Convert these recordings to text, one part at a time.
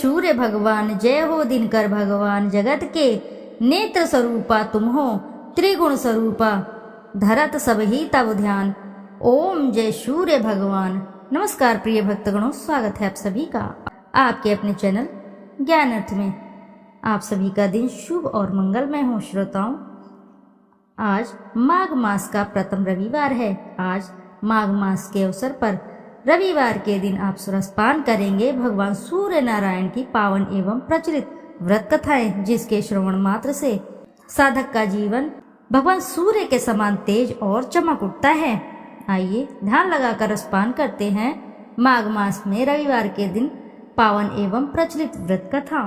सूर्य भगवान, जय हो दिनकर भगवान, जगत के नेत्र स्वरूपा तुम हो, त्रिगुण स्वरूपा धरत सब ही तब ध्यान। ओम जय सूर्य भगवान। नमस्कार प्रिय भक्तगणों, स्वागत है आप सभी का आपके अपने चैनल ज्ञान अर्थ में। आप सभी का दिन शुभ और मंगलमय हो। श्रोताओं, आज माघ मास का प्रथम रविवार है। आज माघ मास के अवसर पर रविवार के दिन आप सुरसपान करेंगे भगवान सूर्य नारायण की पावन एवं प्रचलित व्रत कथाएं, जिसके श्रवण मात्र से साधक का जीवन भगवान सूर्य के समान तेज और चमक उठता है। आइए ध्यान लगाकर रसपान करते हैं माघ मास में रविवार के दिन पावन एवं प्रचलित व्रत कथा।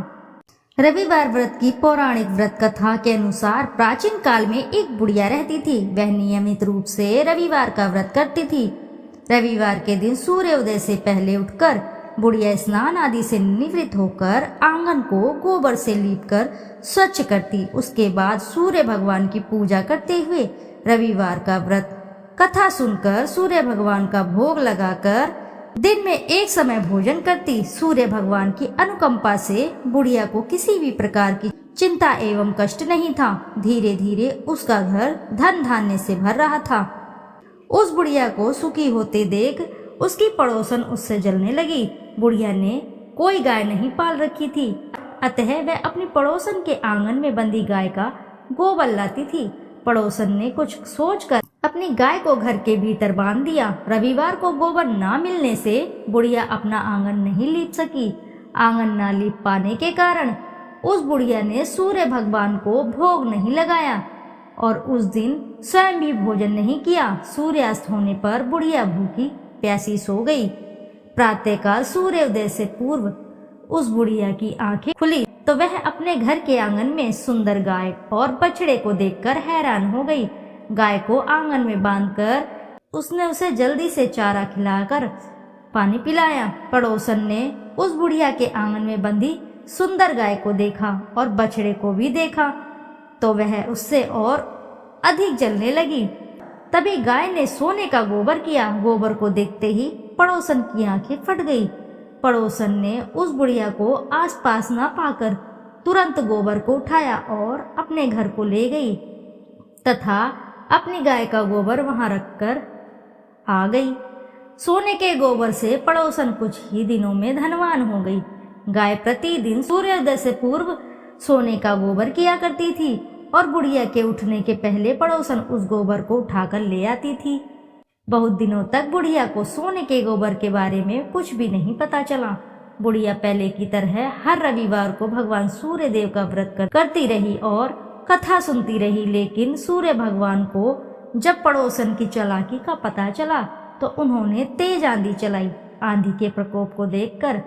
रविवार व्रत की पौराणिक व्रत कथा के अनुसार प्राचीन काल में एक बुढ़िया रहती थी। वह नियमित रूप से रविवार का व्रत करती थी। रविवार के दिन सूर्योदय से पहले उठकर बुढ़िया स्नान आदि से निवृत्त होकर आंगन को गोबर से लीपकर स्वच्छ करती। उसके बाद सूर्य भगवान की पूजा करते हुए रविवार का व्रत कथा सुनकर सूर्य भगवान का भोग लगाकर दिन में एक समय भोजन करती। सूर्य भगवान की अनुकंपा से बुढ़िया को किसी भी प्रकार की चिंता एवं कष्ट नहीं था। धीरे धीरे उसका घर धन धान्य से भर रहा था। उस बुढ़िया को सुखी होते देख उसकी पड़ोसन उससे जलने लगी। बुढ़िया ने कोई गाय नहीं पाल रखी थी, अतः वह अपनी पड़ोसन के आंगन में बंधी गाय का गोबर लाती थी। पड़ोसन ने कुछ सोचकर अपनी गाय को घर के भीतर बांध दिया। रविवार को गोबर ना मिलने से बुढ़िया अपना आंगन नहीं लीप सकी। आंगन ना लीप पाने के कारण उस बुढ़िया ने सूर्य भगवान को भोग नहीं लगाया और उस दिन स्वयं भी भोजन नहीं किया। सूर्यास्त होने पर बुढ़िया भूखी प्यासी सो गई। प्रातःकाल सूर्योदय से पूर्व उस बुढ़िया की आंखें खुली तो वह अपने घर के आंगन में सुंदर गाय और बछड़े को देखकर हैरान हो गई। गाय को आंगन में बांधकर उसने उसे जल्दी से चारा खिलाकर पानी पिलाया। पड़ोसन ने उस बुढ़िया के आंगन में बंधी सुंदर गाय को देखा और बछड़े को भी देखा तो वह उससे और अधिक जलने लगी। तभी गाय ने सोने का गोबर किया। गोबर को देखते ही पड़ोसन की आंखें फट गई। पड़ोसन ने उस बुढ़िया को आसपास ना पाकर तुरंत गोबर को उठाया और अपने घर को ले गई तथा अपनी गाय का गोबर वहां रखकर आ गई। सोने के गोबर से पड़ोसन कुछ ही दिनों में धनवान हो गई। गाय प्रतिदिन सूर्योदय से पूर्व सोने का गोबर किया करती थी और बुढ़िया के उठने के पहले पड़ोसन उस गोबर को उठाकर ले आती थी। बहुत दिनों तक बुढ़िया को सोने के गोबर के बारे में कुछ भी नहीं पता चला। बुढ़िया पहले की तरह हर रविवार को भगवान सूर्य देव का व्रत करती रही और कथा सुनती रही। लेकिन सूर्य भगवान को जब पड़ोसन की चालाकी का पता चला तो उन्होंने तेज आंधी चलाई। आंधी के प्रकोप को देखकर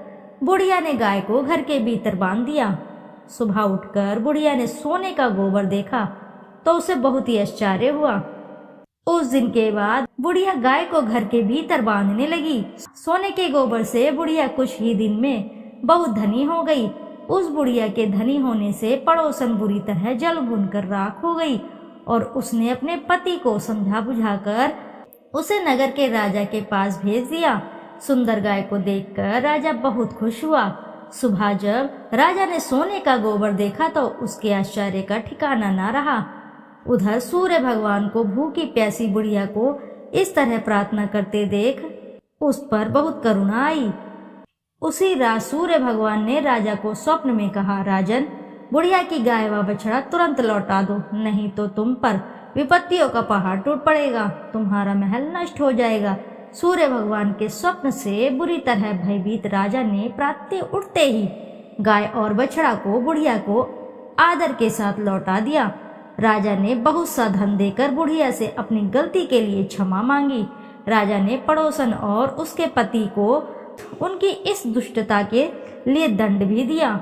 बुढ़िया ने गाय को घर के भीतर बांध दिया। सुबह उठकर बुढ़िया ने सोने का गोबर देखा तो उसे बहुत ही आश्चर्य हुआ। उस दिन के बाद बुढ़िया गाय को घर के भीतर बांधने लगी। सोने के गोबर से बुढ़िया कुछ ही दिन में बहुत धनी हो गई। उस बुढ़िया के धनी होने से पड़ोसन बुरी तरह जल भुनकर राख हो गई और उसने अपने पति को समझा बुझाकर उसे नगर के राजा के पास भेज दिया। सुंदर गाय को देखकर राजा बहुत खुश हुआ। सुबह जब राजा ने सोने का गोबर देखा तो उसके आश्चर्य का ठिकाना ना रहा। उधर सूर्य भगवान को भूखी प्यासी बुढ़िया को इस तरह प्रार्थना करते देख उस पर बहुत करुणा आई। उसी रात सूर्य भगवान ने राजा को स्वप्न में कहा, राजन, बुढ़िया की गाय व बछड़ा तुरंत लौटा दो, नहीं तो तुम पर विपत्तियों का पहाड़ टूट पड़ेगा, तुम्हारा महल नष्ट हो जाएगा। सूर्य भगवान के स्वप्न से बुरी तरह भयभीत राजा ने प्रातः उठते ही गाय और बछड़ा को बुढ़िया को आदर के साथ लौटा दिया। राजा ने बहुत सा धन देकर बुढ़िया से अपनी गलती के लिए क्षमा मांगी। राजा ने पड़ोसन और उसके पति को उनकी इस दुष्टता के लिए दंड भी दिया।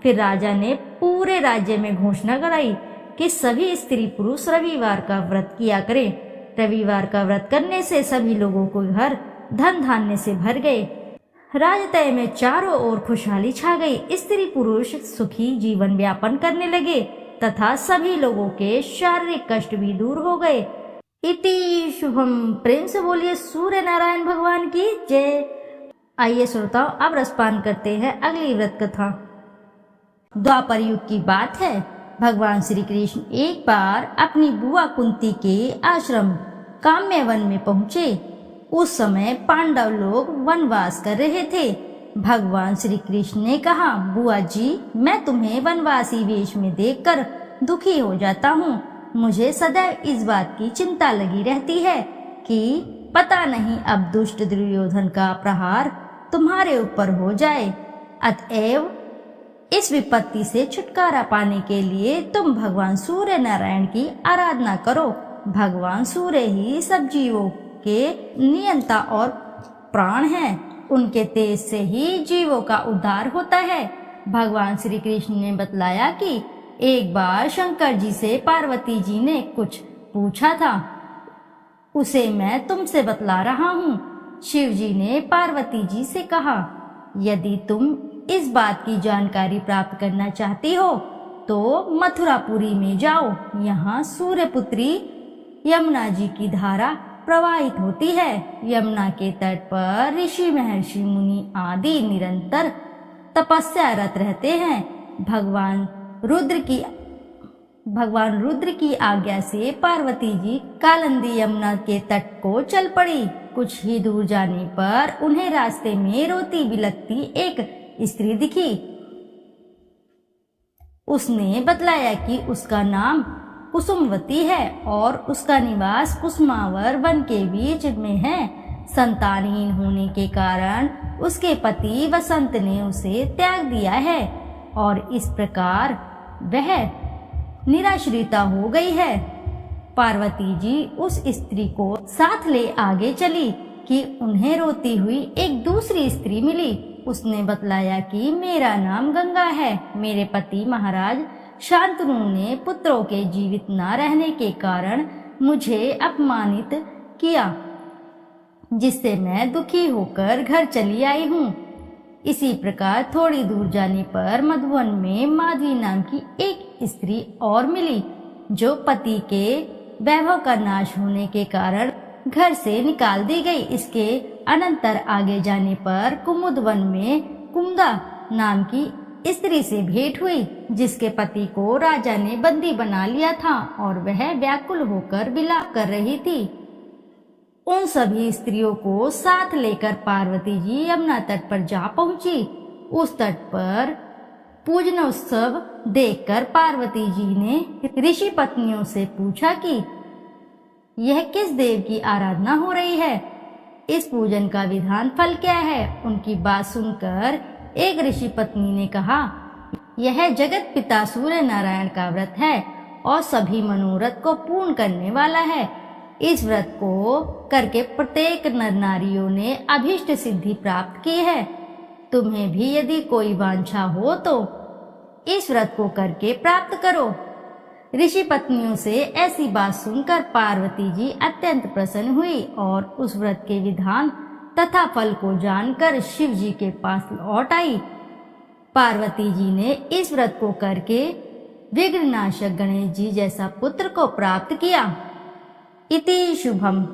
फिर राजा ने पूरे राज्य में घोषणा कराई कि सभी स्त्री पुरुष रविवार का व्रत किया करें। रविवार का व्रत करने से सभी लोगों को घर धन धान्य से भर गए। राजतय में चारों ओर खुशहाली छा गई। स्त्री पुरुष सुखी जीवन व्यापन करने लगे तथा सभी लोगों के शारीरिक कष्ट भी दूर हो गए। इति शुभम। प्रेम से बोलिए सूर्य नारायण भगवान की जय। आइए श्रोताओं, अब रसपान करते हैं अगली व्रत कथा। द्वापर युग की बात है। भगवान श्री कृष्ण एक बार अपनी बुआ कुंती के आश्रम काम्यवन में पहुँचे। उस समय पांडव लोग वनवास कर रहे थे। भगवान श्री कृष्ण ने कहा, बुआ जी, मैं तुम्हें वनवासी वेश में देखकर दुखी हो जाता हूँ। मुझे सदैव इस बात की चिंता लगी रहती है कि पता नहीं अब दुष्ट दुर्योधन का प्रहार तुम्हारे ऊपर हो जाए। अतएव इस विपत्ति से छुटकारा पाने के लिए तुम भगवान सूर्य नारायण की आराधना करो। भगवान सूर्य ही सब जीवों के नियंता और प्राण हैं। उनके तेज से ही जीवों का उद्धार होता है। भगवान श्री कृष्ण ने बतलाया कि एक बार शंकर जी से पार्वती जी ने कुछ पूछा था, उसे मैं तुमसे बतला रहा हूँ। शिव जी ने पार्वती जी से कहा, यदि तुम इस बात की जानकारी प्राप्त करना चाहती हो तो मथुरापुरी में जाओ। यहाँ सूर्यपुत्री यमुना जी की धारा प्रवाहित होती है। यमुना के तट पर ऋषि महर्षि मुनि आदि निरंतर तपस्यारत रहते हैं। भगवान रुद्र की आज्ञा से पार्वती जी कालिंदी यमुना के तट को चल पड़ी। कुछ ही दूर जाने पर उन्हें रास्ते में रोती बिलखती एक स्त्री दिखी। उसने बतलाया कि उसका नाम कुसुमवती है और उसका निवास कुसुमावर वन के बीच में है। संतानहीन होने के कारण उसके पति वसंत ने उसे त्याग दिया है और इस प्रकार वह निराश्रिता हो गई है। पार्वती जी उस स्त्री को साथ ले आगे चली कि उन्हें रोती हुई एक दूसरी स्त्री मिली। उसने बतलाया कि मेरा नाम गंगा है। मेरे पति महाराज शांतनु ने पुत्रों के जीवित न रहने के कारण मुझे अपमानित किया, जिससे मैं दुखी होकर घर चली आई हूँ। इसी प्रकार थोड़ी दूर जाने पर मधुवन में माधवी नाम की एक स्त्री और मिली, जो पति के वैभव का नाश होने के कारण घर से निकाल दी गई। इसके अनंतर आगे जाने पर कुमुद वन में कुमुदा नाम की स्त्री से भेंट हुई, जिसके पति को राजा ने बंदी बना लिया था और वह व्याकुल होकर विलाप कर रही थी। उन सभी स्त्रियों को साथ लेकर पार्वती जी यमुना तट पर जा पहुंची। उस तट पर पूजनोत्सव देखकर पार्वती जी ने ऋषि पत्नियों से पूछा कि यह किस देव की आराधना हो रही है, इस पूजन का विधान फल क्या है। उनकी बात सुनकर एक ऋषि पत्नी ने कहा, यह जगत पिता सूर्य नारायण का व्रत है और सभी मनोरथ को पूर्ण करने वाला है। इस व्रत को करके प्रत्येक नर नारियों ने अभीष्ट सिद्धि प्राप्त की है। तुम्हें भी यदि कोई वांछा हो तो इस व्रत को करके प्राप्त करो। ऋषि पत्नियों से ऐसी बात सुनकर पार्वती जी अत्यंत प्रसन्न हुई और उस व्रत के विधान तथा फल को जानकर शिव जी के पास लौट आई। पार्वती जी ने इस व्रत को करके विघ्ननाशक गणेश जी जैसा पुत्र को प्राप्त किया। इति शुभम।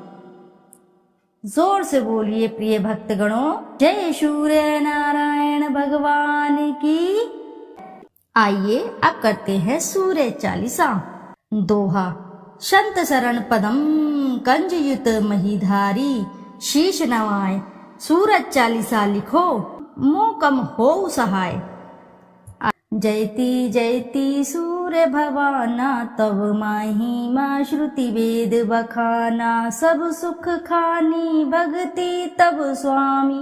जोर से बोलिए प्रिय भक्तगणों, जय सूर्य नारायण भगवान की। आइए अब करते हैं सूर्य चालीसा। दोहा। संत शरण पदम कंजयुत महीधारी, शीश नवाय सूरज चालीसा लिखो, मोकम हो सहाय। जयति जयति सूर्य भवाना, तब महिमा श्रुति वेद बखाना। सब सुख खानी भक्ति तब स्वामी,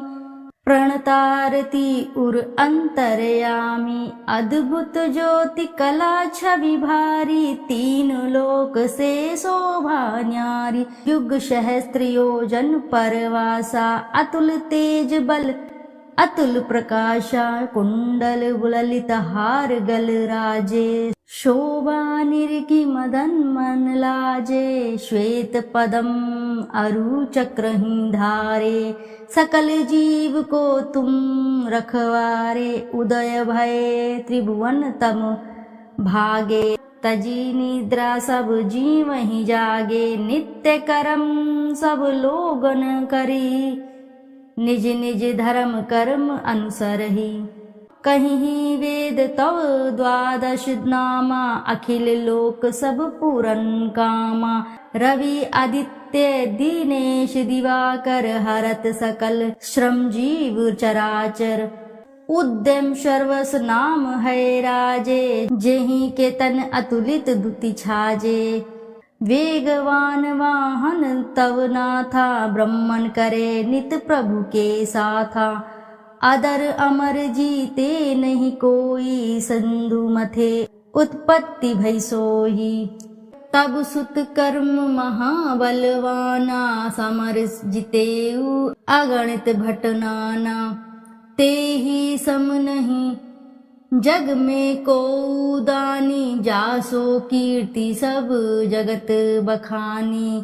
प्रणतारती उर अंतरयामी। अद्भुत ज्योति कला छवि भारी, तीन लोक से शोभा न्यारी। युग सहस्त्र योजन परवासा, अतुल तेज बल अतुल प्रकाशा। कुंडल ललित हार गल राजे, शोभा निरखी मदन मन लाजे। श्वेत पदम अरु चक्रही धारे, सकल जीव को तुम रखवारे। उदय भय त्रिभुवन तम भागे, तजी निद्रा सब जीव ही जागे। नित्य करम सब लोगन करी, निज निज धर्म कर्म अनुसरहि। कहीं वेद तव द्वादश नामा, अखिल लोक सब पूरन कामा। रवि आदित्य दीनेश दिवाकर, हरत सकल श्रम जीव चराचर। उद्यम सर्वस नाम है राजे, जेहि के तन अतुलित दुति छाजे। वेगवान वाहन तव नाथा, ब्रह्मन करे नित प्रभु के साथा। अदर अमर जीते नहीं कोई, सिंधु मथे उत्पत्ति भई सोही। तब सुत कर्म महाबलवाना, समर जितेऊ अगणित भटनाना। तेहि सम नहीं जग में को दानी, जासो कीर्ति सब जगत बखानी।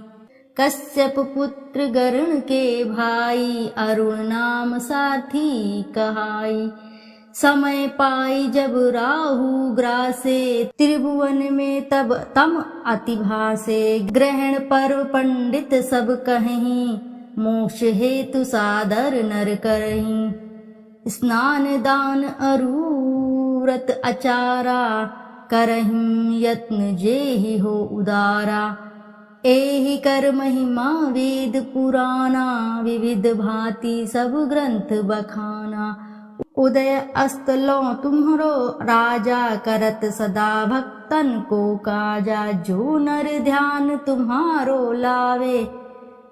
कश्यप पुत्र गरुण के भाई, अरुण नाम साथी कहाई। समय पाई जब राहु ग्रासे, त्रिभुवन में तब तम अति भासे। ग्रहण पर पंडित सब कहीं, मोक्ष हेतु सादर नर करहीं। स्नान दान अरु व्रत अचारा, करहिं यत्न जेहि हो उदारा। एहि कर महिमा वेद पुराना, विविध भांति सब ग्रंथ बखाना। उदय अस्त लो तुम्हरो राजा, करत सदा भक्तन को काजा। जो नर ध्यान तुम्हारो लावे,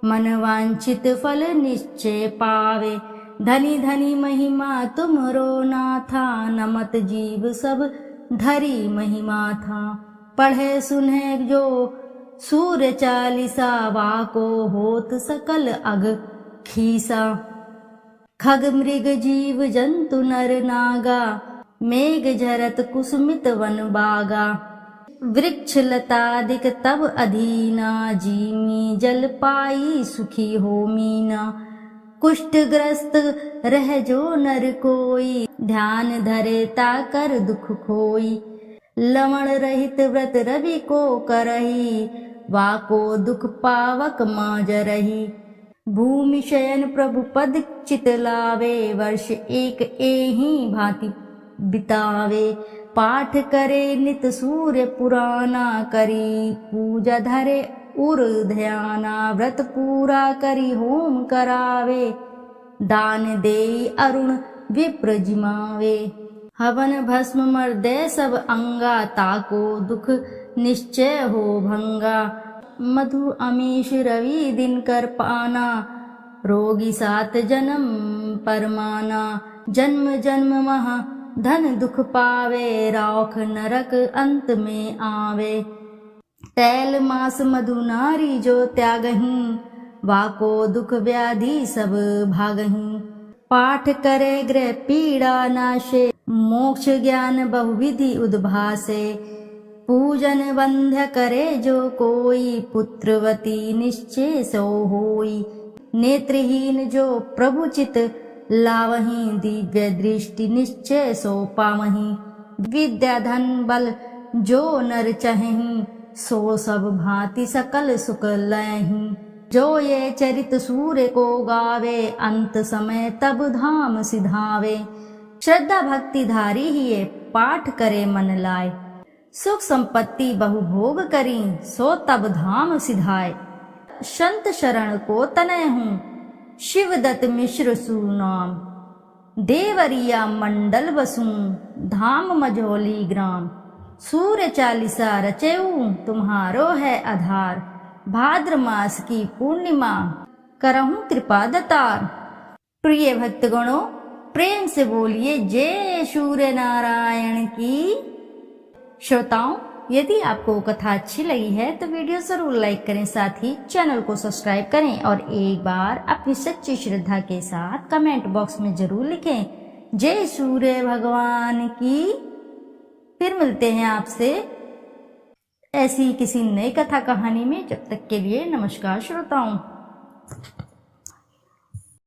मन वांछित फल निश्चय पावे। धनी धनी महिमा तुम्हरो नाथा, नमत जीव सब धरी महिमा था। पढ़े सुने जो सूर्य चालीसा, वाको होत सकल अग खीसा। खग मृग जीव जंतु नर नागा, मेघ झरत कुसुमित वन बागा। वृक्ष लतादिक तब अधीना, जीमी जल पाई सुखी हो मीना। कुष्ठग्रस्त रह जो नर कोई, ध्यान धरे ताकर दुख खोई। लवण रहित व्रत रवि को करही, वाको दुख पावक माज रही। भूमि शयन प्रभु पद चित लावे, वर्ष एक एहि भांति बितावे। पाठ करे नित सूर्य पुराना, करी पूजा धरे उर ध्याना। व्रत पूरा करी होम करावे, दान दे अरुण विप्र जिमावे। हवन भस्म मर्दे सब अंगा, ताको दुख निश्चय हो भंगा। मधु अमीश रवि दिन कर पाना, रोगी सात जन्म परमाना। जन्म जन्म महा धन दुख पावे, रौख नरक अंत में आवे। तैल मास मधु नारी जो त्यागहीं, वाको दुख व्याधि सब भागहीं। पाठ करे गृह पीड़ा नाशे, मोक्ष ज्ञान बहुविधि उद्भासे। पूजन वंद्य करे जो कोई, पुत्रवती निश्चय सो होई। नेत्रहीन जो प्रभु चित लावहीं, दिव्य दृष्टि निश्चय सो पावहीं। विद्या धन बल जो नर चाहेहीं, सो सब भांति सकल सुख लयहीं। जो ये चरित सूर्य को गावे, अंत समय तब धाम सिधावे। श्रद्धा भक्ति धारी ही ये, पाठ करे मन लाए। सुख संपत्ति बहु भोग करी, सो तब धाम सिधाए। संत शरण को तनय हूँ, शिव दत्त मिश्र सुनाम। देवरिया मंडल बसूं, धाम मझौली ग्राम। सूर्य चालीसा रचेऊ, तुम्हारो है आधार। भाद्र मास की पूर्णिमा, करहूं कृपा दतार। प्रिय भक्तगणों, प्रेम से बोलिए जय सूर्य नारायण की। श्रोताओं, यदि आपको कथा अच्छी लगी है तो वीडियो जरूर लाइक करें, साथ ही चैनल को सब्सक्राइब करें और एक बार अपनी सच्ची श्रद्धा के साथ कमेंट बॉक्स में जरूर लिखें जय सूर्य भगवान की। फिर मिलते हैं आपसे ऐसी किसी नई कथा कहानी में। जब तक के लिए नमस्कार श्रोताओं।